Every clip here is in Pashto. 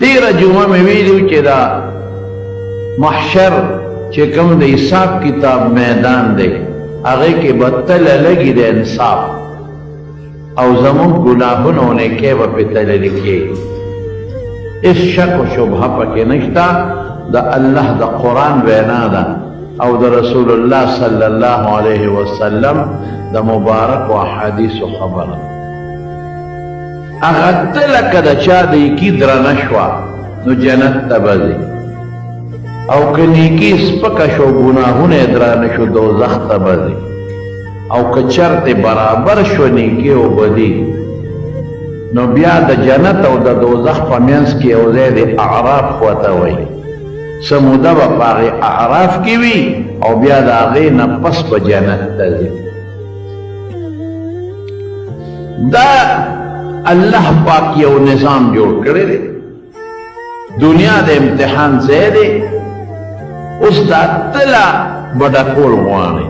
تیرہ جمعہ میں ویلیو چې دا محشر چې کوم د حساب کتاب میدان دی هغه کې بتل لګي د انصاف او زمون ګناهونه نیکي به پتل لګي اس شک او شبهه پکې نشتا د الله د قران وینا ده او د رسول الله صلی الله علیه وسلم د مبارک او حدیث خبره اگر تلک دا چا دی کی درنشوا نو جنت تبازی او کنی کی سپکا شو گناہون درنشو دوزخ تبازی او کچرت برابر شو نیکی او بدی نو بیا دا جنت او دا دوزخ پمینس کی او زید اعراف خواتوی سمودا با پاغی اعراف کی وی او بیا دا غی نپس با جنت تزی دا اللہ پاک یو نظام جوڑ کرے دے دنیا دے امتحان سے دے اس دا تلا بڑا کول غوانے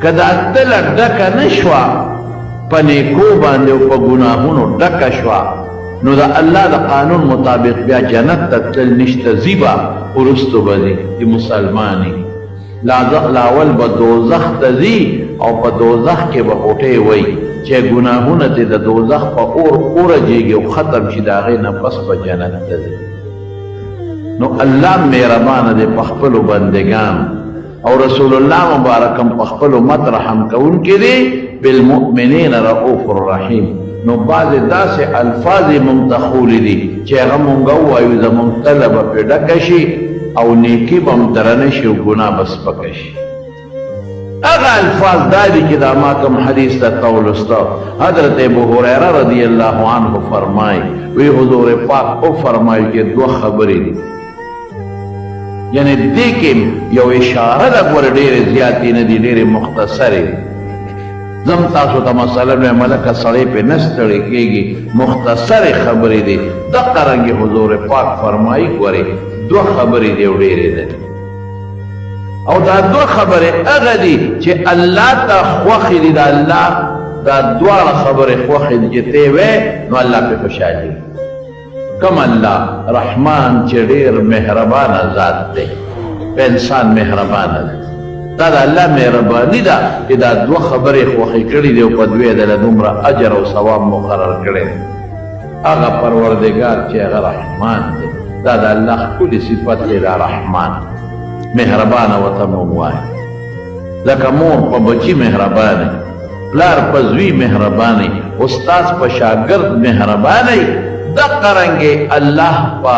کدا تلا ڈکا نشوا پنیکو باندے و پا گناہونو ڈکا شوا نو دا اللہ دا قانون مطابق بیا جنت تا تل نشتا زیبا ارستو بزی دی مسلمانی لاول با دوزخ تزی او پا دوزخ کے با خوٹے وی چه گناهونه تی د دوزخ په اور جیږي او ختم شي د هغې نه پس په جنت ته ځي نو الله مهربانه دی په خپلو بندګان او رسول الله مبارکم په خپلو امت رحم کوونکی دی بالمؤمنین رؤوف الرحیم نو بعضې داسې الفاظ یې مونږ ته ښولي دي چې هغه مونږ ووایو زمونږ تله به پرې ډکه شي او نیکي به هم درنه شي او ګناه به سپکه شي اغا الفاظ دادی کی دا ما کم حدیث تا قولستا حضرت ابو حریرہ رضی اللہ عنہ فرمائی وی حضور پاک او فرمائی کہ دو خبری دی یعنی دیکھیں یو اشارہ دا گور دیر زیادی ندی دیر مختصری زم تاسو تا مسئلہ میں ملکہ صلی پہ نستڑی کی گی مختصر خبری دی دقا رنگی حضور پاک فرمائی گوری دو خبری دی دیر دی او دا دو خبر اغا دی چه اللہ تا خوخی دی دا اللہ دا دوار خبر خوخی دی چه تیوے نو اللہ پہ خوشحالی کم اللہ رحمان چه دیر مہربان ذات دے پہ انسان مہربان دے دا اللہ مہربانی دا کہ دا دو خبر خوخی کردی دی و پدوی دا لدومرا اجر و ثواب مقرر کردی اغا پروردگار چه اغا رحمان دے دا اللہ کلی صفت دی دا رحمان مہربان و تموموائے لکا مور پا بچی مہربانی پلار پا زوی مہربانی استاذ پا شاگرد مہربانی دقا رنگے اللہ پا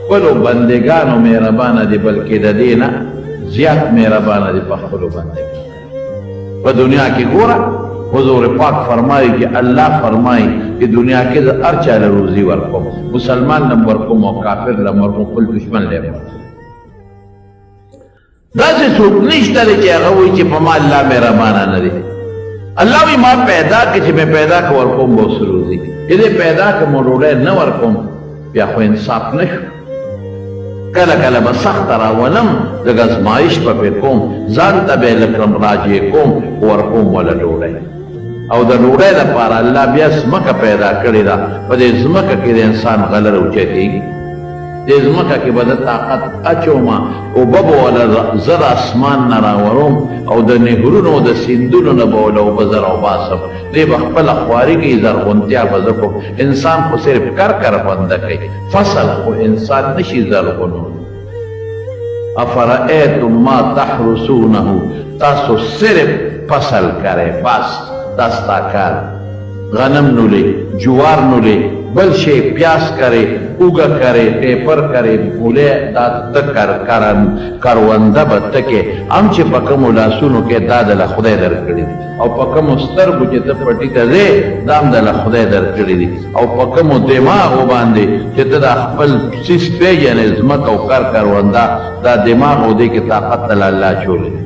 خلو بندگانو مہربان دی بلکہ دا دینا زیاد مہربان دی پا خلو بندگان پا دنیا کی گورا حضور پاک فرمائی کہ اللہ فرمائی کہ دنیا کے دا ارچال روزی ورکم مسلمان لم ورکم و کافر لم ورکم کل دشمن لے ورکم داسې څوک نشته دی چې هغه وایي چې په ما الله مهربانه نه دی الله وایي ما پیدا کړې چې مې پیدا کړ ورکوم به اوس روزي چې دې پیدا کړ مو ډوډۍ نه ورکوم بیا خو انصاف نه شو کله کله به سخته راولم لږ ازمایش به پرې کوم ځان ته به یې لږ راجع کوم ورکوم وله ډوډۍ او د ډوډۍ دپاره الله بیا ځمکه پیدا کړې ده په دې ځمکه کې د انسان غلره اوچتېږي دې ځمکه کې به د طاقت اچومه اوبه ولا زر اسمان نه راوروم او د نهرونو د سیندونو نه به وله اوبه زر وباسم دې به خپله خواري کوي زرغونتیا به زه کوم انسان خو صرف کر بنده کوي فصل خو انسان نشي زرغونولی افرأیتم ما تحرسونه تاسو صرف فصل کرے بس دستا کار غنم نولے جوار نولے بل شے پیاس کرے اوگا کرے ٹیپر کرے بولے دا تکر کروندہ بتکے ہم چے پکمو لاسونو کے دا دل خدای در کردی او پکمو سترگو چے تا پٹی تا دے دام دل خدای در کردی او پکمو دماغو باندے چے تا دا خپل سیس پیجن ازمک او کروندہ دا دماغو دے کے طاقت دل اللہ چولے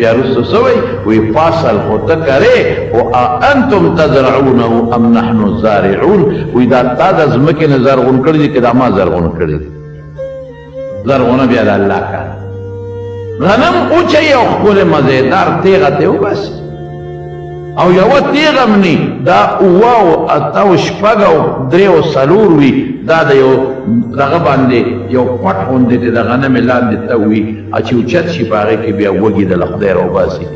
بیا رسو سوئی وی فاصل ہوتا کرے و انتم تزرعونه ام نحن زارعون وی دا تا دا زمکن زرغن کردی کہ دا ما زرغن کردی زرغن بیا دا اللہ کا غنم اوچھئی او خکول مزیدار تیغتے ہو بس او یو تیغم نی دا اوه او اتو شپږ او درې او څلور وي دا د یو دغه باندې یو پټ غوندې د غنمې لاندې ته وي چې اوچت شي په هغې کې بیا وږي د له خدای راوباسي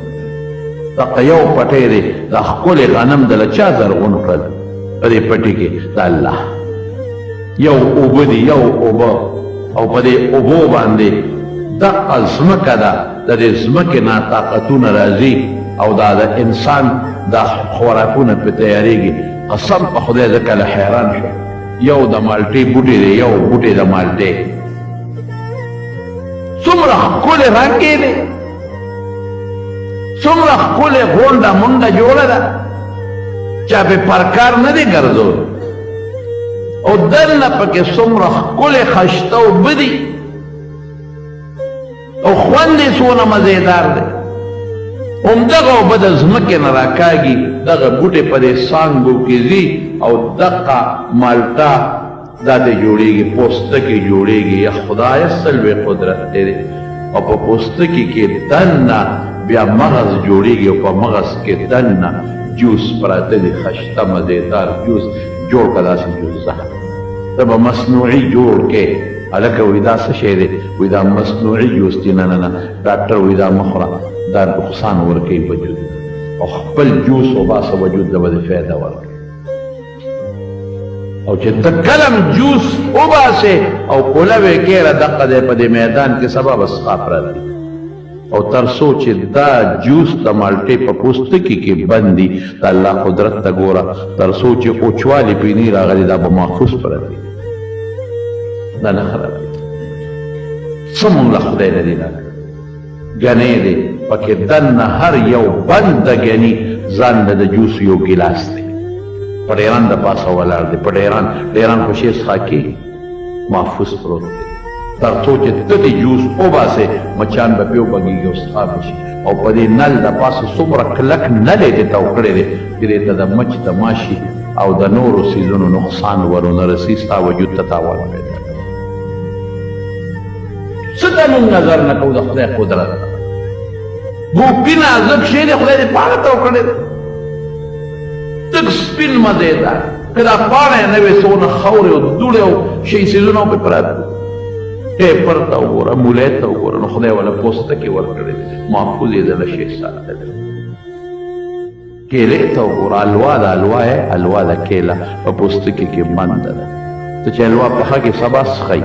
دغه یو پټی دی دا ښکلې غنم د له چا زرغون کړل په دې پټي کې د الله یو اوبه دي یو اوبه او په دې اوبو باندې دغه ځمکه ده د دې ځمکې نه طاقتونه راځي او دا د انسان دا خوراکونه په تیاریږي قسم په خدای زه کله حیران شو یو د مالټې بوټی دی یو بوټی د مالټې څومره ښکلې رنګې دی څومره ښکلې غونډه منډه جوړه ده چا پې پرکار نه دی ګرځول او دننه پکې څومره ښکلې خشته اوبه دي او خوند یې څونه مزېدار دی همدغه اوبه د ځمکې نه راکاږي دغه بوټې په دې څانګو کې ځي او دغه مالټه دا دې جوړېږي پوستکي جوړېږي یا خدایه څه لوی قدرت دی او په پوستکي کې دننه بیا مغز جوړېږي او په مغز کې دننه جوس پراته دي خشته مزېدار جوس جوړ که داسې جوس ده ته به مصنوعي جوړ کې هلکه وایي دا څه شی دی وایي دا مصنوعي جوس دی نه نه نه ډاکټر وایي دا مه خوره دا نقصان ورکوي وجود او خپل جوس وباسه وجود ته به دې فایده ورکوي او چې ته کلم جوس وباسې او کولوې کېره دقه دی په دې میدان کې سبا به څښا پراته او تر څو چې دا جوس د مالټې په پوستکي کې بند دي د الله قدرت ته ګوره تر څو چې اوچوالي پې نه راغلي دا به محفوظ پراته دا نه خرابېږي څه مونږ له خدای نه دي راکړي ګنې دی پکې دننه هر یو بند د ګني ځان د جوس یو ګیلاس دی په ډیران د پاسه ولاړ دی په ډیران خو شی څښا کېږي محفوظ پروت دی تر څو چې ته دې جوس وباسې مچان به پې وبږېږي او څښا به شي او په دې نل د پاسه څومره کلک نل یې دې تاو کړی دی چې دې ته د مچ د ماشي او د نورو څیزونو نقصان ورونه رسي ستا وجود ته تاوان پیدا څه ته مونږ نظر نه کوو د خدای قدرت ګوپي نازک شی دی خدای دې پاڼه تاو کړی دی تک سپین مزېدار که دا پاڼه یې نه وې څونه خاورې او دوړې او شي څیزونه پې پراته دي ټیپر ته وګوره مولۍ ته وګوره نو خدای والا پوستکي ورکړی دی محفوظ یې د له شی ساتلی کیلې ته وګوره الوا ده الوا یې الوا ده کیله په پوستکي کې بنده ده ته چې الوا پخه کې سبا څښئ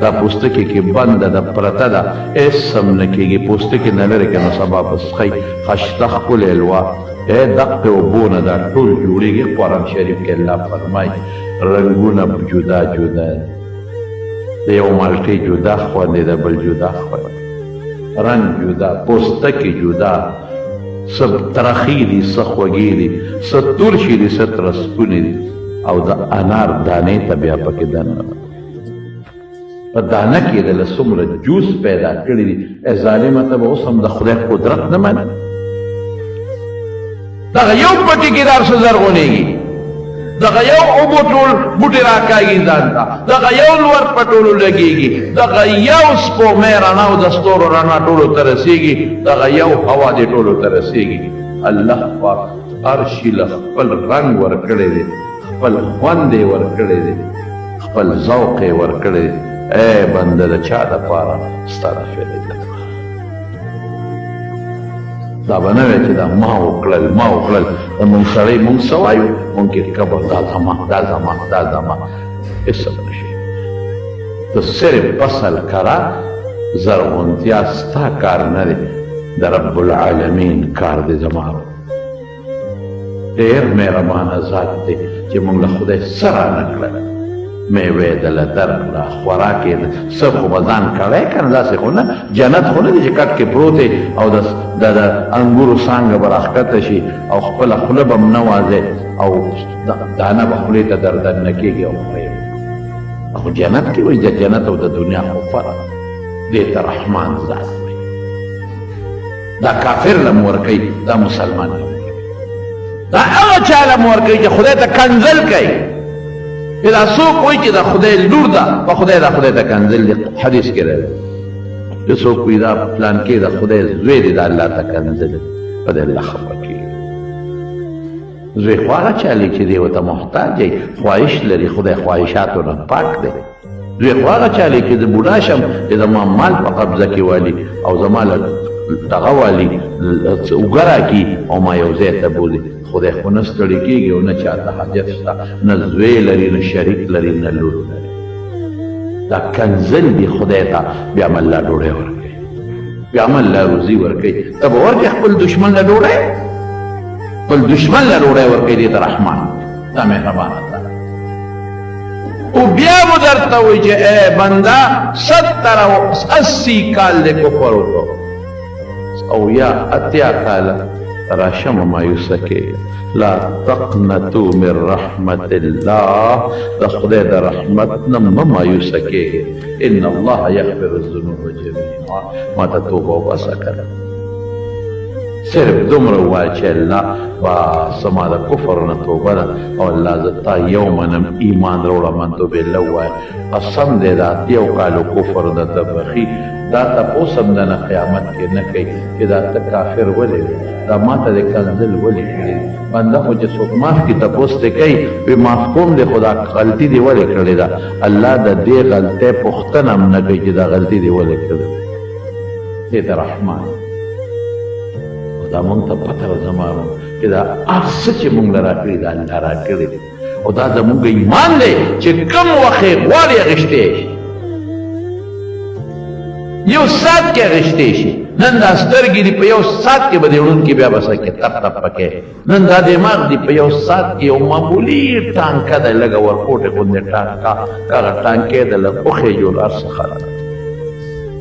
دا پوستکي کې بنده ده پرته ده هېڅ هم نه کېږي پوستکي نه لرې که نو سبا به څښئ خشته ښکلې الوا دقې اوبو نه دا ټول جوړېږي قرآن شریف کې الله فرمایي رنګونه جدا جدا د یو مالټې جدا خوند دی د بل جدا خوند رنګ جدا پوستکي جدا څه ترخي دي څه خوږې دي څه ترشي دي څه ترسکونې دي او د انار دانې ته بیا پکې دننه په دانه کې د له څومره جوس پیدا کړي دي ظالمه ته به اوس هم د خدای قدرت نه مني دغه یو پټي کې دا څه زرغونېږي دغه یو اوبو ټول بوټي راکاږي ځان ته دغه یو لور په ټولو لګېږي دغه یو سپوږمۍ رڼا او د ستورو رڼا ټولو ته رسېږي دغه یو هوا دې ټولو ته رسېږي الله پاک هر شي له خپل رنګ ورکړی دی خپل خوند یې ورکړی دی خپل ذوق یې ورکړی دی ای بنده د چا دپاره ستا د فایدې دا به نه وی چې دا ما وکړل د مونږ سړی مونږ څه وایو مونږ کې کبر دا زما هېڅ به نه شي ته صرف فصل کرا زرغونتیا ستا کار نه دی د رب العالمین کار دی زما ډېر مهربانه ذات دی چې مونږ له خدای څه رانه کړل میوې دله درکړه خوراک یې څه خو به ځان کړی که نه داسې خو نه جنت خو نه دی چې کټ کې پروت او د انګورو څانګه به راښکته شي او خپله خوله به م نه وازې او دانه به خولې ته دردن نه کېږي او خورې خو جنت کې وایي د جنت او د دنیا خو فرق دې ته رحمان ذات وایي دا کافر له م ورکوي دا مسلمان له م ورکوي دا هغه چا له م ورکوي چې خدای ته کنځل کوي دا څوک وایي چې دا خدای لور ده په خدای دا خدای ته کنځل دی حدیث کې راځي چې څوک وایي دا پلان کې دا خدای زوی دی دا الله ته کنځل په دې الله خبره کېږي زوی خو هغه چالی چې دی ورته محتاج دی خواهش لري خدای خواهشاتو نه پاک دی زوی خو هغه چالی چې زه بوډا شم چې زما مال په قبضه کې والي او زما دغه والي اوږه راکړي او ما یو ځای ته بولي خدای خو نه ستړي کېږي او نه چاته حاجت شته نه زوی لري نه شریک لري نه لور لري دا کنزل دی خدای ته بیا م الله ډوډۍ ورکوي بیا م الله روزي ورکوي ته به ورکړې خپل دشمن له ډوډۍ خپل دشمن له ډوډۍ ورکوي دې ته رحمان دا مهربانه ده او بیا مو درته وایي چې ای بنده 70 کال د کفر وکړو او یا اتیا کاله راشه مه مایوسه کېږه لا تقنطوا من رحمت الله د خدای د رحمت نه مه مایوسه کېږه ان الله یغفر الذنوب جمیعا ما ته توبه وباسه کنه صرف دومره ووایه چې الله بس ما د کفر نه توبه ده او الله زه تا یو منم ایمان راوړه منتو بالله ووایه قسم دی دا اتیو کالو کفر درته بخي دا تپوس هم نه قیامت کې نه کوي چې دا ته کافر ولې دا ما ته د کنزل ولې کړې بنده خو چې څوک معاف کړي تپوس ته کوي وی معاف کوم دی خو دا غلطي دې ولې کړې ده الله د دې غلطۍ پوښتنه هم نه کوي چې دا غلطي دې ولې کړې دې ته رحمان دا مونږ ته پته زمانو چې دا هر څه چې مونږ له راکړي دا الله راکړي دي او دا زمونږ ایمان دی چې کوم وخت یې غواړي اخیستی شي یو ساعت کې اخیستی شي نن دا سترګې دي په یو ساعت کې به دې وړونکي بیا به څه کې تپ تپ پکې نن دا دماغ دي په یو ساعت کې یو معمولي ټانکه ده لږه ورکوټې غوندې ټانکه هغه ټانکې ده له اوښې جوړ هر څه خراب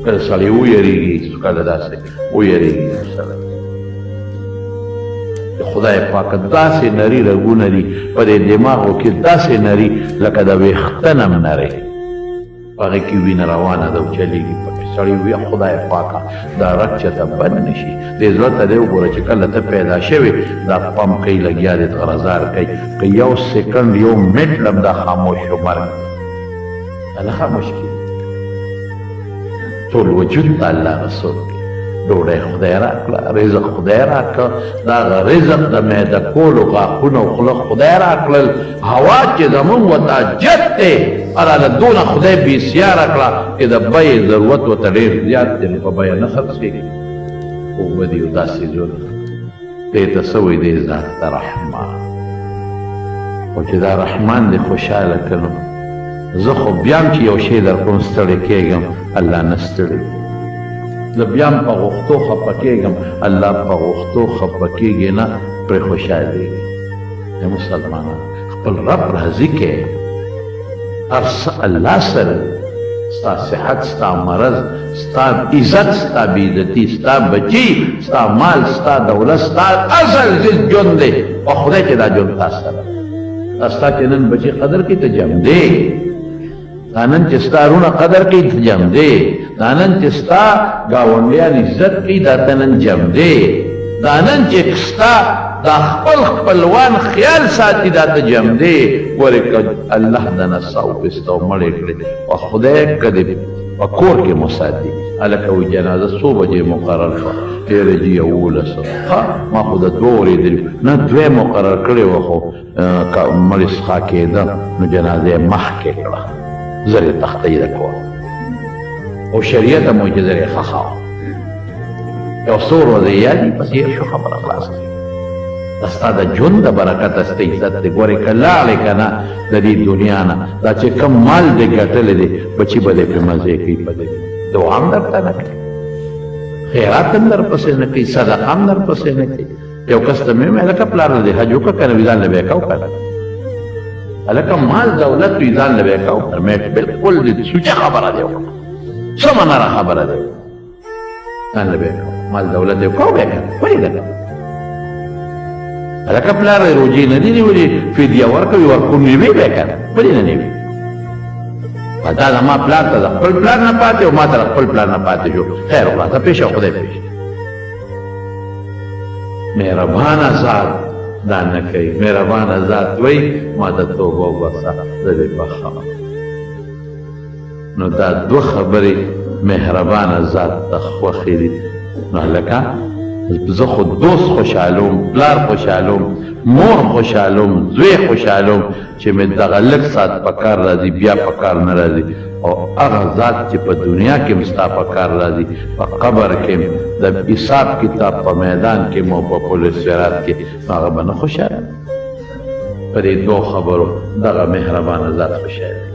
کله سړی ویریږي کله داسې ویریږي سړی خدای پاک داسې نری رګونه دي په دې دماغو کې داسې نری لکه د ویښته نه هم نری هغې کې وینه روانه ده او چلېږي پکې سړی وي خدای پاکه دا رګ چېرته بند نه شي دې زړه ته دې وګوره چې کله ته پیدا شوې دا پم کوي لګیا دې غرضار کوي که یو سیکنډ یو منټ لم دا خاموش شو مرګ الله خاموش کړي ټول وجود ته الله رسول ډوډۍ خدای راکړه رزق خدای راکړه دا هغه رزق د معده کولو غاښونه او خوله خدای راکړل هوا چې زمونږ ورته جت دی هراله دونه خدای بېسیاره کړه چې د بیې ضرورت ورته ډېر زیات دی نو په بیه نه خرڅېږي اوبه دي او داسې ضرورت دې ته څه وایي دې ذات ته رحمان او چې دا رحمان دې خوشحاله کړم زه خو بیا هم چې یو شی در کوم ستړی کېږم الله نه ستړی زه بیا هم په غوښتو خفه کېږم الله په غوښتو خفه کېږي نه پرې خوشحالېږي ای مسلمانان خپل رب راضي کړئ هر څه الله سره ستا صحت ستا مرض ستا عزت ستا بېعزتي ستا بچي ستا مال ستا دولت ستا اصل ژوند دی او خدای چې دا ژوند تا سره دا ستا چې نن بچي قدر کوي ته جم دی دا نن چې ستا رونه قدر کوي ته جم دی دا نن چې ستا ګاونډیان عزت کوي دا ته نن جم دی دا نن چې ستا دا خپل خپلوان خیال ساتي دا ته جم دی ګورې که الله د نڅا وپېسته او مړې کړې او خدای که دې په کور کې مو ساتي هلکه وایي جنازه څو بجې مقرر شوه ډېرې جي 11 ښه ما خو د 2 اورېدلي نه 2 مقرر کړې وه خو که مړې څښا کېده نو جنازه یې مخکې کړه زر یې تختۍ د کور او شریعت هم وایي چې زر یې ښخه وه یو څو ورځې یادي پس هېر شو خبره خلاصه دا ستا د ژوند د برکته ستا عزت دی ګورې که لاړې که نه د دې دنیا نه دا چې کوم مال دې ګټلی دی بچي به دې پرې مزې کوي په دې دعا هم درته نه کوي خیرات هم درپسې نه کوي صدقه هم درپسې نه کوي یو کس ته مې ویل هلکه پلار دې حج وکړه که نه وي ځان له به یې کو که نه هلکه مال دولت وي ځان له به یې کو که نه بلکل دې سوچه خبره دی وکړه څه منره خبره دی ځان له به یې کو مال دولت یې کو بیا که نه ولې نه کوه هلکه پلار یې روجې نه دي نیولې فدیه ورکوي ورکون وي بیا که نه ولې نه نیوي دا زما پلار ته د خپل پلار نه پاتې او ما ته د خپل پلار نه پاتې شو خیر وکړه ته پېښه خدای پېښ مهربانه ذات دا نه کوي مهربانه ذات وایي ما ته توبه وباسه زه دې بخښم نو دا 2 خبرې مهربانه ذات ته خوښې دي نو هلکه زه خو دوست خوشحالوم پلار خوشحالوم مور خوشحالوم زوی خوشحالوم چې مې دغه لږ ساعت په کار راځي بیا په کار نه راځي او هغه ذات چې په دنیا کې هم ستا په کار راځي په قبر کې د حساب کتاب په میدان کې مو په پل صراط کې هغه به نه خوشحاله په دې دوه خبرو دغه مهربانه ذات خوشحاله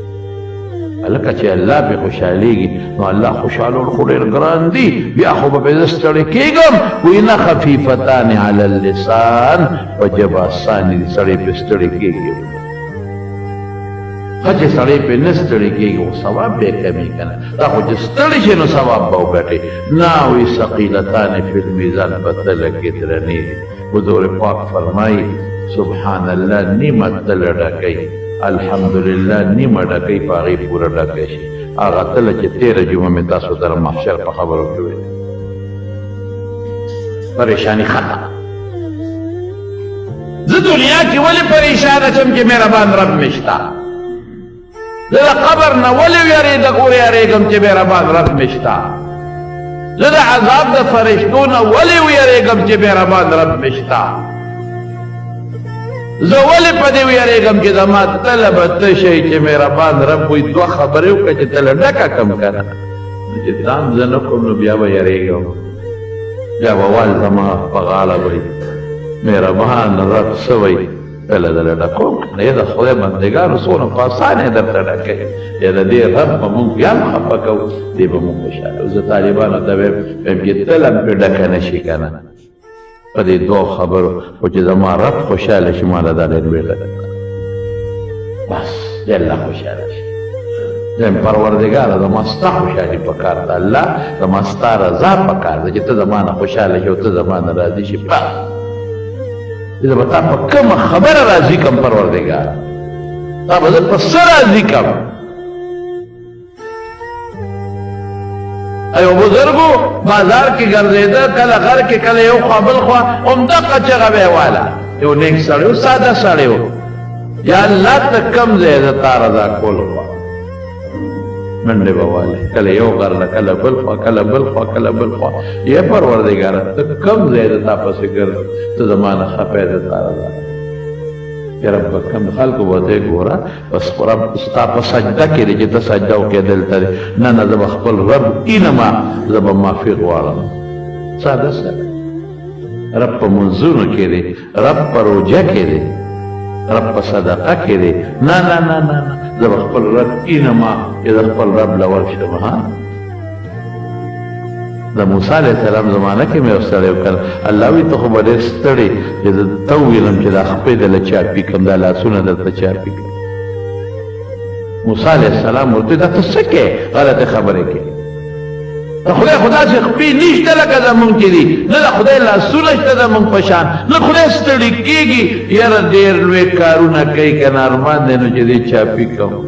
لکه چې الله به خوشحالېږي نو الله خوشحالول خو ډېر ګران دي بیا خو به زه ستړی کېږم وایي نه خفیفتان علی اللسان په ژبه اسانې دي سړی پې ستړی کېږي ښه چې سړی پې نه ستړی کېږي خو ثواب به یې کمي که نه دا خو چې ستړی شي نو ثواب به وګټې نه وایي ثقیلتان فی المیزان په تله کې درنې دي حضور پاک فرمایي سبحان الله نیمه تله ډکوي الحمدلله نیمه ډکۍ په هغې پوره ډکۍ شي هغه تله چې تېره جمعه مې تاسو سره محشر په خبرو کې ویل پریشاني ختمه زه دنیا کې ولې پریشانه شم چې مهربان رب مې شته زه د قبر نه ولې ویرېږم چې مهربان رب مې شته زه د عذاب د فرشتو نه ولې ویرېږم چې مهربان رب مې شته زه ولې په دې ویرېږم چې زما تله به ته شئ چې مهربان رب وایي دوه خبرې وکړه چې تله ډکه کړم که نه چې ځان زه نه کړم نو بیا به یېرېږم بیا به وال زما په غاړه وایي مهربان رب څه وایي کله دله ډکوم که نه د خدای بندګانو څونه په اسانه یې درته ډکوي یا د دې رب به مونږ بیا هم خفه کوو دې به مونږ خوشحاله زه طالبانو ته وایم چې تله هم پرې ډکه نه شي که نه په دې دوه خبرو خو چې زما رب خوشحاله شي ما له دا ډېر بېړه ده بس دې الله خوشحاله شي زم پروردګاره زما ستا خوشحالي په کار ده الله زما ستا رضا په کار ده چې ته زما نه خوشحاله شي او ته زما نه راضي شي بس زه به تا په کومه خبره راضي کړم پروردګاره تا به زه په څه راضي کړم ایو بزرگو بازار کې ګرځېده کله غر کې کله یو خوا بل خوا همدغه چغه به یې واله یو نیک سړی و ساده سړی و یا الله ته کوم ځای د تا رضا کول غواړم منډې به والې کله یو غر نه کله بل خوا کله بل خوا کله بل خوا یې پروردګاره ته کوم ځای د تا پسې ګرځم ته زما نه خفه د تا رضا چې رب کم خلکو به ته ګوره بس رب ستا په سجده کې دی چې ته سجده وکړې دلته دی نه نه زه به خپل رب اینما زه به معافي غواړم ساده ساده رب په منځونو کې دی رب په روژه کې دی رب په صدقه کې دی نه نه نه نه زه به خپل رب اینما چې زه خپل رب له ورشم ها د موسی علیه السلام زمانه کې مې یو سړی وکړ الله وایي ته خو به ډېر ستړی چې زه ته وویلم چې دا خپې دله چاپي کړم دا لاسونه درته چاپي کړم موسی علیه السلام ورته دا ته څه کوې غلطې خبرې کوې د خدای خو داسې خپې نشته لکه زمونږ چې دي نه د خدای لاسونه شته زمونږ په شان نه خدای ستړي کېږي یاره ډېر لوی کارونه کوي که نه ارمان دی نو چې دې چاپي کړم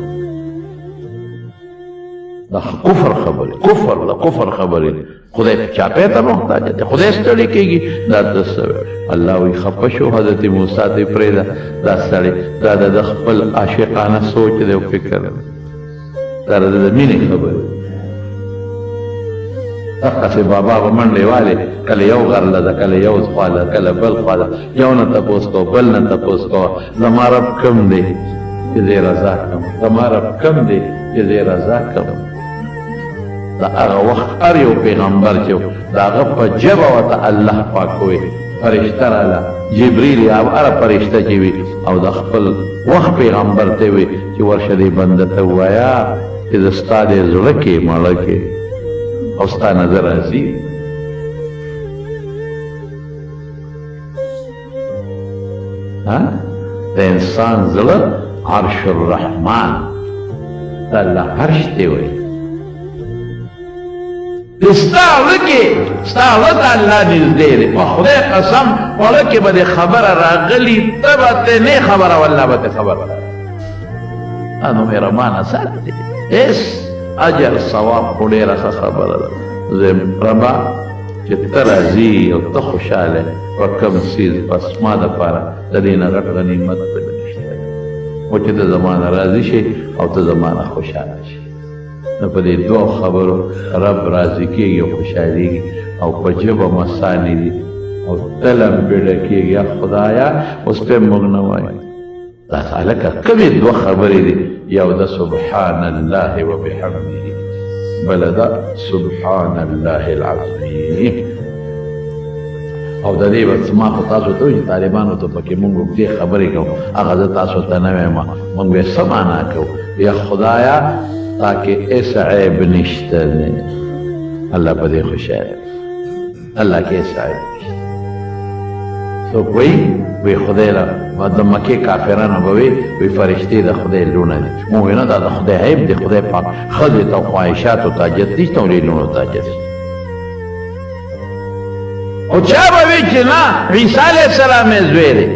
دا کفر خبرې کفر د کفر خبرې خدای چاپې ته محتاج دی خدای ستړی کېږي دا د الله وایي خفه شو حضرت موسی ته پرېږده دا سړی دا د خپل عاشقانه سوچ دی او فکر دی دا د مینې خبرې دقسې بابا به منډې والې کله یو غر له ده کله یو خوا ده کله بل خوا ده یو نه تپوس کوه بل نه تپوس کوه زما رب کم دی چې زه یې رضا کړم زما رب کم دی چې زه یې رضا کړم دا هغه وخت هر یو پیغمبر چې د هغه په ژبه ورته الله پاک وایي فرشته راله جبریل یا هره فرشته چې وي او د خپل وخت پیغمبر ته وي چې ورشه دې بنده ته ووایه چې زه ستا دې زړه کې مړه کې او ستا نظر راځي د انسان زړه عرش الرحمن د الله عرش ته وایي ستا زړه کې ستا زړه ته الله نږدې دی په خدای قسم خوړه کې به دې خبره راغلي ته به ته نه خبره والله به ته خبره نو مهربانه سات دی هېڅ اجر ثواب خو ډېره ښه خبره ده زه ربا چې ته راځي او ته خوشحاله په کوم څیز بس ما دپاره د دې نه غټ غنیمت بل نشته او چې ته زما نه راضي شي او ته زما نه خوشحاله شي نو په دې دوه خبرو رب راضي کېږي او خوشحالېږي او په ژبه مسانې دي او تلم بیڑا کی یا خدایا اس پہ مغنوائی دا سالکا کمی دو خبری دی یو دا سبحان اللہ و بحمده بلدا سبحان اللہ العظیم او د دې وخت ما خو تاسو ته وایي طالبانو ته پکې مونږ دې خبرې کوو هغه زه تاسو ته نه وایم مونږ به څه معنا کوو یا خدایا تاکہ ایسا عیب نشته دی الله په دې خوشاله الله کې ایسا عیب نشته سو وی خدای را د مکې کافرانو به وی فرشتې د خدای لونه دي مونږ نه دا د خدای عیب دی خدای پاک ښځې ته خواهشاتو ته حاجت نشته او لونو ته حاجت نشته او چا به وی چې نه عیسی علیه السلام یې زوی دی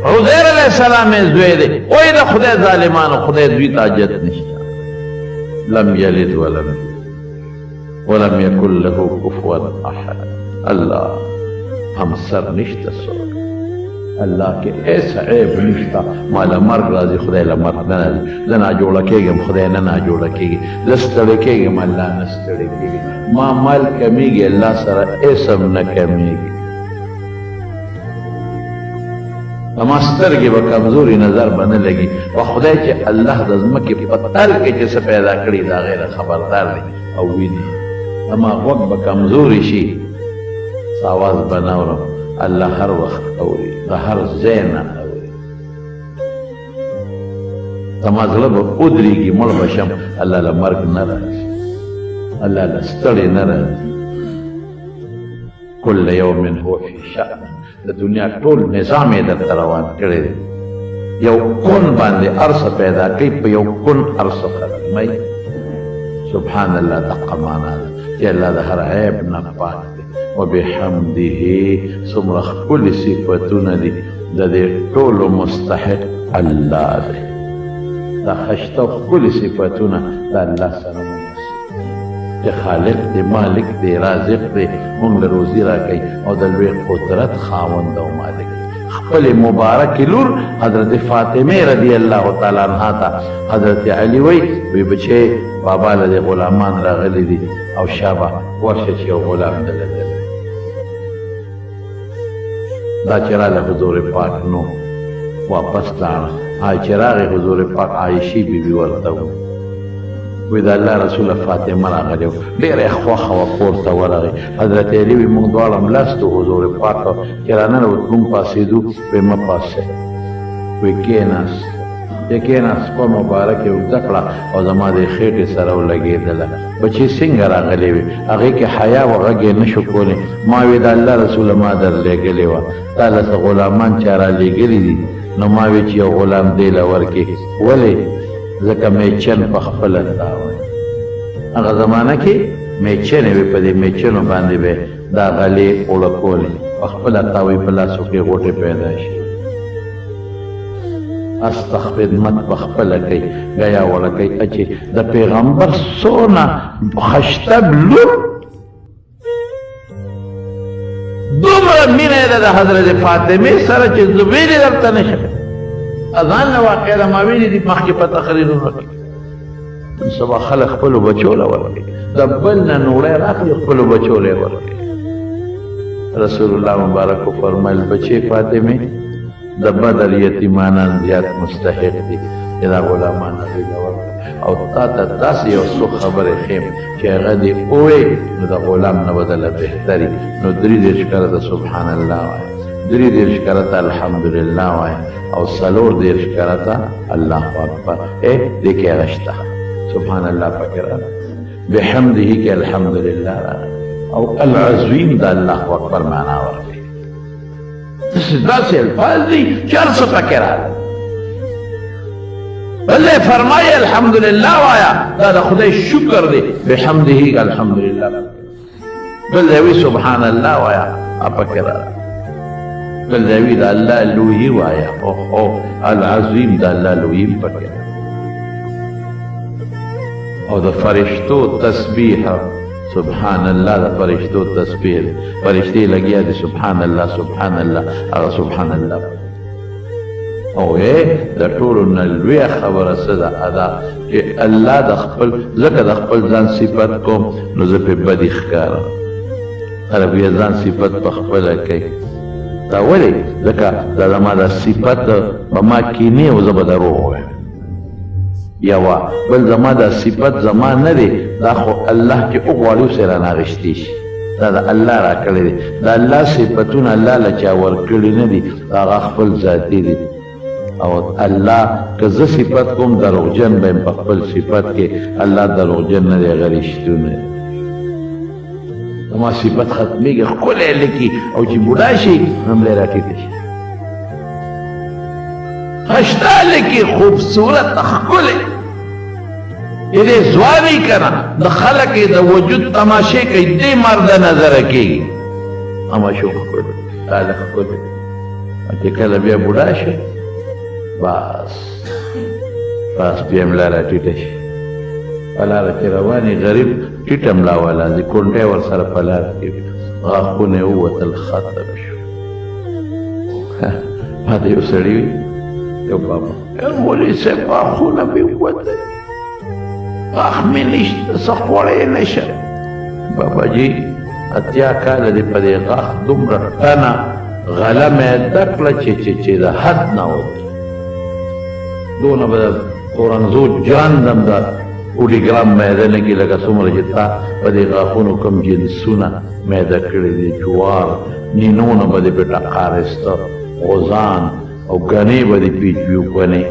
عزیر علیه السلام یې زوی دی وایي د خدای ظالمانو خدای دوی ته حاجت نشته لم یلد ولم یکن له کفوا احد الله همسر نشته څوک الله کې ایسا عیب نشته ما له مرګ راځي خدای له مرګ نه راځي زه ناجوړه کېږم خدای نه ناجوړه کېږي زه ستړی کېږم الله نه ستړی کېږي ما مال کمیږي الله سره اسم نه کمیږي اما سترګې به کمزوري نظر به نه لګي او خدای چې الله د ځمکې په تل کې چې څه پیدا کړي دا غیر خبردار دی او ویني اما غوږ به کمزوري شي آواز به نه اورم الله هر وخت اوري د هر ځای نه اوري زما زړه به ودرېږي مړ به شم الله له مرګ نه راځي الله له ستړی نه راځي کل یوم هو فی شأن د دنیا ټول نظام یې درته روان کړی دی یو کون باندې ارسه پیدا کوي په یو کون ارسه ختموي سبحان الله دقه معنا ده چې الله د هر عیب نه پاک دی وبحمده څومره ښکلي صفتونه دي د دې ټولو مستحق الله دی دا خشته ښکلي صفتونه د الله سره چې خالق دی مالک دی رازق دی مونږ له روزي راکوي او د لوی قدرت خاوند او مالک خپل مبارک لور حضرت فاطمه رضی الله تعالی عنها ته حضرت علی وی بچي بابا له غلامان راغلي دي او شابه ورشه چې یو غلام دلته دا چراغ حضور پاک نو واپس لاړ چراغ حضور پاک عائشی بی بی ورته وی دا الله رسول فاطمه راغلی ډېره خوښه وه کور ته ورغی حضرت علي وي موږ دواړه ملاستو حضور پاک چې راننوت موږ پاڅېدو وی مه پاڅئ وی کېناست چې کېناست په مبارک یې اوږده کړه او زما د خېټې سره ولګېدله بچې څنګه راغلی وي هغې کې حیا و غږ یې نه شو کولی ما وی د الله رسوله ما در لېږلې وه تا له څه غلامان چا را لېږلي دي نو ما وی چې یو غلام دی له ورکې ولې ځکه میچن په خپله تاوی هغه زمانه کې میچنې وې په دې میچنو باندې به دا غلې اوړه کولې په خپله تاوی په لاسو کې غوټې پیدا شي استه خدمت په خپله کوي ګیا وړه کوي چې د پیغمبر څونه خشتب لور دومره مینه یې ده د حضرت فاطمې سره چې زبیر یې درته نه شي اذان نه واقع ده ما ویلي دي مخکې په تقریرونو کې نن سبا خلک خپلو بچو له ورکوي د بل نه نوړی راخلي خپلو بچو له یې ورکوي رسول الله مبارک فرمایل بچې فاطمې د بدر یتیمانان زیات مستحق دي چې دا غلامان هغوی له ورکړه او تا ته داسې یو څو خبرې ښیم چې هغه دې ووایې نو د غلام نه به دله بهتري نو 33 کرته سبحان الله وایه 33 کرته الحمدلله وایه او 34 کرته الله اکبر دې کې هغه شته سبحان الله پکې راغلی بحمده کې الحمدلله راغلی او العظیم د الله اکبر معنا ورکوي داسې الفاظ دي چې هر څه پکې راغلی بلې فرمایي الحمدلله وایا دا د خدای شکر دی بحمده الحمدلله بلې وی سبحان الله وایا پکې راغلی بلې وی د الله لوی وایا او العظیم د الله لوی پکې او د فرشتو تسبیح سبحان الله د فرشتو تسبیح فرشتي لګیا دي سبحان الله سبحان الله هغه سبحان الله او د ټولو نه لویه خبره څه ده ادا چې الله د خپل ځکه د خپل ځان صفت کوم نو زه پې بدي ښکارم خلک بیا ځان صفت په خپله کوي دا ولې ځکه دا زما دا صفت په ما کې نه او زه به دروغ وایم یوه بل زما دا صفت زما نه دی دا خو الله چې وغواړي اوس یې رانه اخیستی شي دا د الله راکړی دی د الله صفتونه الله له چا ورکړي نه دي هغه خپل ذاتي دي او الله که زه صفت کوم دروغجن به یم په خپل صفت کې الله دروغجن نه دی هغه رښتون دی زما صفت ختمېږي ښکلی لیکي او چې بوډا شي هم لی راټیټه شي خشته لیکي خوبصورت ښکلی یعنی ځواني که نه د خلک یې د وجود تماشې کوي دې مرد نظره کېږي اما شو ښکلی هلک ښکلی چې کله بیا بوډا شي بس بیا ملا راټیټه شي په لاره کې روانې غریب ټیټه ملا والا دي کونډۍ ورسره په لاره کې غاښونه یې ووتل ختم شو ما ته یو سړي وي یو بابا مولوي صاحب غاښونه مې ووتل غاښ مې نشته څه خوړی نشم بابا جي اتیا کاله دې په دې غاښ دومره ټنه غله معده کړه چې د حد نه وته دونه به د اورنګزو جاندم د اوډي ګرام معده نه کي لکه څومره چې تا په دې غاښونو کوم جنسونه معده کړي دي جوار نینونه به دې په ټقارسته غوزان او ګنې به دې پیچوي ګنې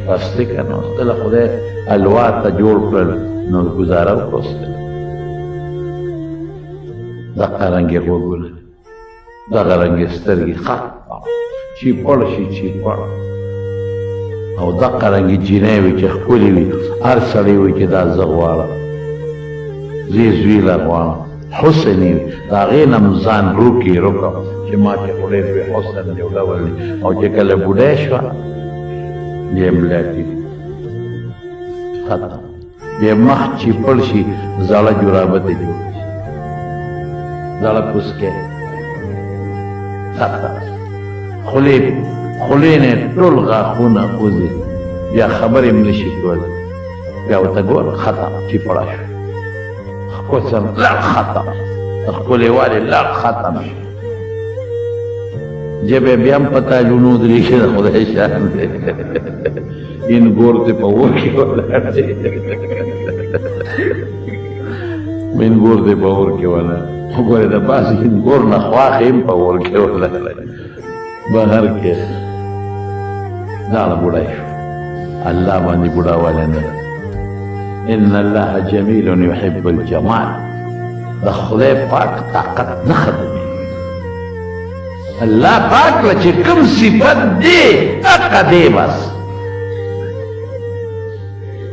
بس دی که نو استله خدای الوا ته جوړ کړل نو ګزاره وکړه دغه رنګې غوږونه دغه رنګې سترګې چې پړ شي چې پړ او دغه رنګې جینۍ وي چې ښکلې وي هر سړی وي چې دا زه غواړم زه یې زویله غواړم حسن یې وي د هغې نه م ځان روکې روکم چې ما چې خو ډېر بې حسن یو ډول دی او چې کله بوډۍ شوه بیا یې ملا کېږي ختم بیا مخ چې پړ شي زړه جرابه ته جوړ شي زړه پوسکی ختم خولې نه ټول غاښونه وځي بیا خبرې هم نشي کولی بیا ورته ګوره ختم چې پړه شو حسن لړ ختم ښکلې والې لړ ختم شو ژبې بیا هم په تاجونو درېږي د خدای شان دی این ګور دې په اور کې ولاړ دی این ګور دې په اور کې ولاړ وګورې د پاسې این ګور نه خواښې هم په اور کې ولاړ بهر کې دغه بوډی شو الله باندې بوډا والی نه ان الله جمیل یحب الجمال د خدای پاک طاقت نه ختمېږي الله پاک له چې کوم صفت دی هغه دی بس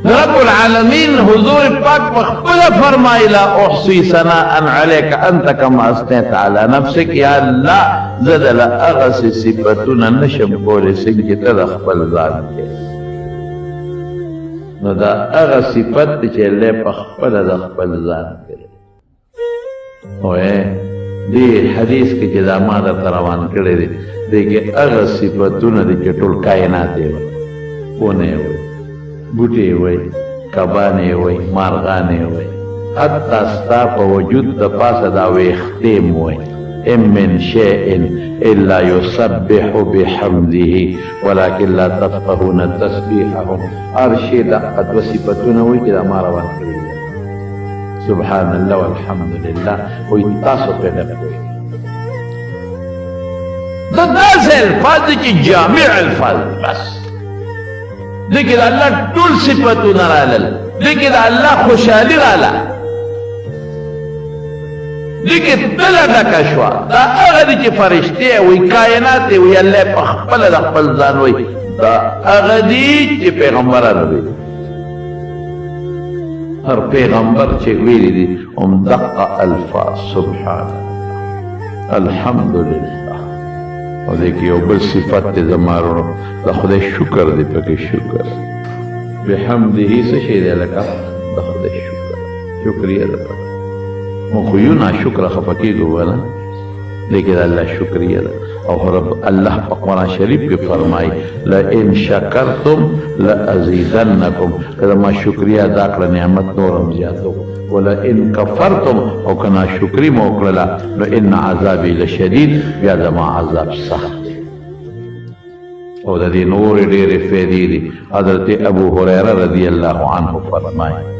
رب العالمین حضور پاک په خپله فرمایله احصي ثناء علیک انت کما اثنیت علی نفسک یا الله زه دله هغسې صفتونه نشم کولی څنګه چې ته د خپل ځان کې نو دا هغه صفت دی چې الله په خپله د خپل ځان کې وایي دې حدیث کې چې دا ما درته روان کړی دی دې کې هغه صفتونه دي چې ټول کائنات یې وایي ونه یې وایي بوټي یې وایي کبانې یې وایي مارغانې یې وایي حتی ستا په وجود د پاسه دا ویښتې م وایي ان من شيء الا يسبح بحمده ولكن لا تفقهون تسبيحهم هر شي دغه دوه صفتونه وایي چې دا ما روان کړي سبحان الله والحمد لله وایي تاسو پرې نه پوهېږئ دا داسې الفاظ دي چې جامع الفاظ دي بس دې کې د الله ټول صفتونه رالل دې کې د الله خوشحالي راله دې کې تله ډکه شوه دا هغه دي چې فرشتې وایي کائنات یې وایي الله په خپله د خپل ځان وایي دا هغه دي چې پیغمبرانو دي هر پیغمبر چې ویلي دي هم دقه الفاظ سبحان الله الحمد لله او دې کې یو بل صفت دی زما ورو د خدای شکر دی پکې شکر بحمده څه شی دی لکه د خدای شکر شکریه ده مونږ خو یو ناشکره خفه کېږو وله لیکن اللہ شکریہ دا اور رب اللہ پا قرآن شریف پہ فرمائی لئن شکرتم لأزیدنکم کہ ما شکریہ داکر نعمت نورم زیادو ولئن کفرتم او کنا شکری موکللا لئن عذابی لشدید بیاد ما عذاب سخت او دا دی نور دیر فیدی دی حضرت ابو حریرہ رضی اللہ عنہ فرمائی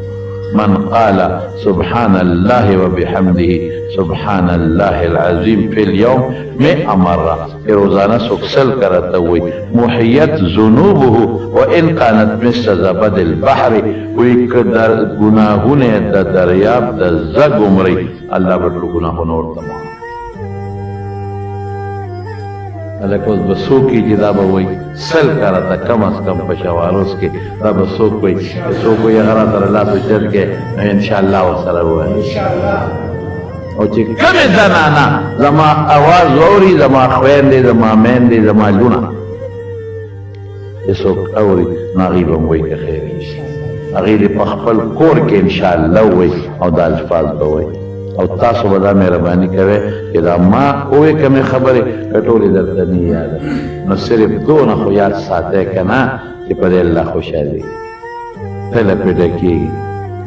من قال سبحان الله وبحمده سبحان الله العظيم في اليوم 100 مرة روزانہ سکسل کرتا ہوئی محیت ذنوبه وإن كانت مثل زبد البحر ویکدر گناہونے دا دریاب دا زگ عمری اللہ بڑلو گناہون اور تمام اللہ کو بسوک کی جدا بوئی سل کرتا کم از کم پشاواروس کے دا بسوک کوئی بسوک کوئی اغرات اللہ تو چل کے انشاءاللہ وصلہ ہوا ہے او چی کم زنانا زما آواز اوری زما خوین دے زما مین دے زما لونا اسوک اوری ناغیبم وی که خیری اغیلی پخپل کور کے انشاءاللہ وی او دا الفاظ بوئی او تاسو بدا مہربانی کرے کہ دا ما اوے کمی خبری کٹولی دردنی یاد نو صرف دو نخو یاد ساتے کنا کہ پدے اللہ خوشحالی پہلے پیدا کی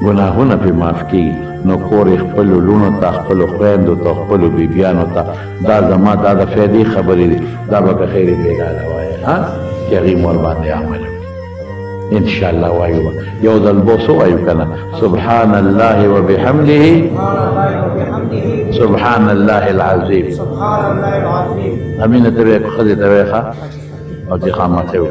گناہونا پی معاف کی نو کور اخپلو لونو تا اخپلو خویندو تا اخپلو بیبیانو تا دا زما دا دا فیدی خبری دی دا بکا خیری بیگا لوائے ہاں کہ غیم والباندے عمل انشاءاللہ وایو یو دل بوسو وایو کنا سبحان اللہ وبحمده سبحان اللہ العظیم امین تبیق خدی تبیقا او تی خامت ہو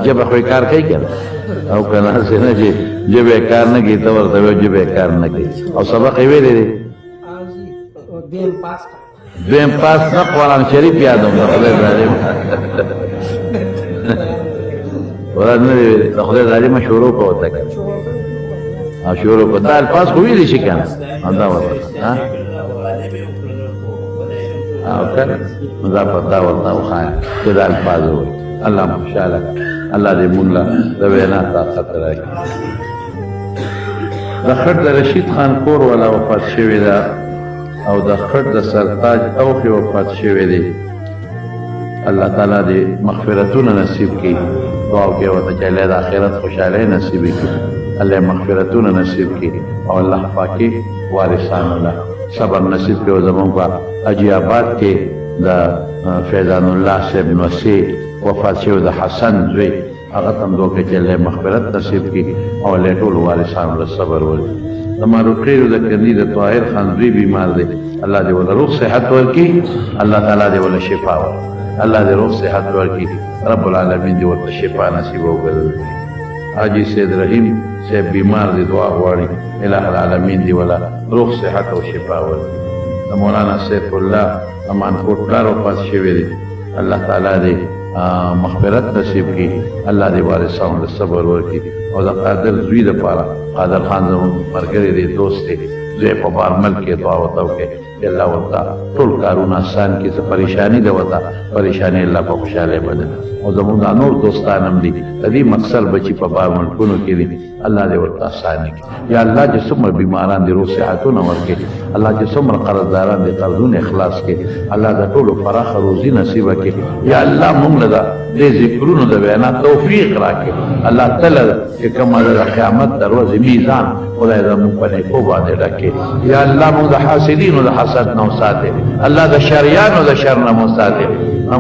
جب خوی کار کئی کنا او کنا سینا جی جب کار نکی تور تبیو جب کار نکی او سبقی ویلی دی دویم پاس نا قرآن شریف یادم خدای ظالم ورد ندی خدای ظالم شروع کو ہوتا کنا شروع کو دا الفاظ خوی دی شکانا دا ورد او کنا مضافت دا ورد او خواهی که دا الفاظ ہوئی اللہ مشاءاللہ اللہ دی مولا دوینا طاقت راکی دا خرد رشید خان کور والا وفات شوی دا او دا خرد سرتاج اوخی وفات شوی دی اللہ تعالیٰ دی مغفرتون نصیب کی دعاو کے وقت چلے دا آخرت خوشحالی نصیبی کی اللہ مغفرتون نصیب کی اور اللہ پاکی وارثان اللہ صبر نصیب کے وزموں کا اجی آباد کے دا فیضان اللہ سے ابن وسی وفات شو دا حسن زوی اغتم دو کے چلے مغفرت نصیب کی اور لیٹول وارثان اللہ صبر ولی تمہارو خیر دا کندی دا طاہر خان زوی بیمار دے اللہ دے والا روح صحت ورکی اللہ تعالیٰ دے والا شفا ورکی اللہ دے روح صحت ورکی رب العالمین دی ورطا شفا نصیب ہو گل حاجی سید رحیم سے بیمار دی دعا ہواری الہ العالمین دی والا روح صحت و شفا ورکی مولانا سیف اللہ امان کوٹلار و پاس شوی دی اللہ تعالیٰ دے مغفرت نصیب کی اللہ دے وارثان دے صبر ورکی اور دا قادر زوی دا پارا قادر خان زمان مرگری دے دوست دے زوی پا بارمل کے دعا وطاو کے اللہ وطا طول کارون آسان کی پریشانی دا وطا پریشانی اللہ پا خوشحالے بدل اور زمان دا نور دوستانم دی تدی مقصر بچی پا بارمل کنو کی دی اللہ دے وطا آسانی کی یا اللہ جسمر بیماران دی روح صحتون ورکے اللہ جسمر قرضداران دی قرضون اخلاص کے اللہ دا طول فراخ روزی نصیب کے یا اللہ ممل دا دے ذکرون دا بیانا توفیق راکے اللہ تلد کہ کم دا قیامت در وزی میزان خدا دا مپنے کو بادے رکھے یا اللہ مو دا حاسدین دا حسد نو ساتے اللہ دا شریان دا شر نمو ساتے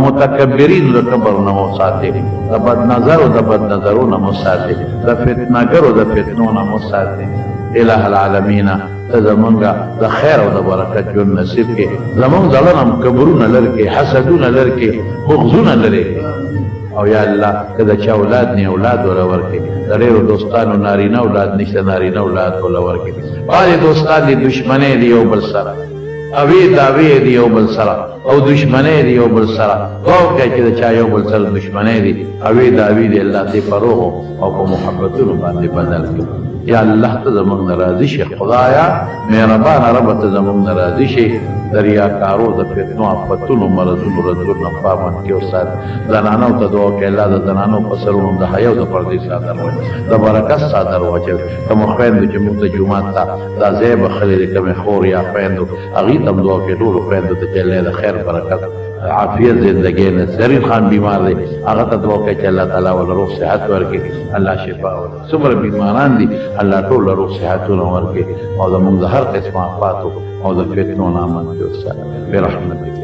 متکبرین دا کبر نمو ساتے دا بد نظر دا بد نظرو نمو ساتے دا فتنگر دا فتنو نمو ساتے الہ العالمین زمانگا دا خیر و دا برکت جن نصیب کے زمان ظلنم کبرون لرکے حسدون لرکے بغضون لرکے او یا اللہ کدا چا اولاد نی اولاد ولا ورکے دریرو دوستانو نارینا اولاد نشتا نارینا اولاد ولا ورکے بعض دوستان دی دشمنے دی او بل سرا اوی داوی دی او بل سرا او دشمنے دی او بل سرا او کہ چا چا او بل سرا دشمنے دی اوی داوی دی اللہ تے فروغ او کو محبتونو باندې بدل کړ یا اللہ ته زموږ ناراضي شي خدایا مهربان رب ته زموږ ناراضي شي دریا کارو د فتنو افتونو مرضونو رنځونو پامن کې استاد زنانو ته دعا کوي الله د زنانو په سرونو د حیا او د پردې صادر وي د برکت صادر واچوي کوم خویندو چې موږ ته جومات ته دا ځای بخلي د کومې خور یا خویندو هغې ته هم دعا کوي ټولو خویندو ته چې الله د خیر برکت عافیت زندگی نه زرین خان بیمار دی هغه ته دعا کوي چې الله تعالی ول روغ صحت ورکړي الله شفا ورکړي څومره بیماران دي الله ټول روغ صحتونه ورکړي او زموږ د هر قسم آفاتو او د فتنو نه امن کړي برحمتک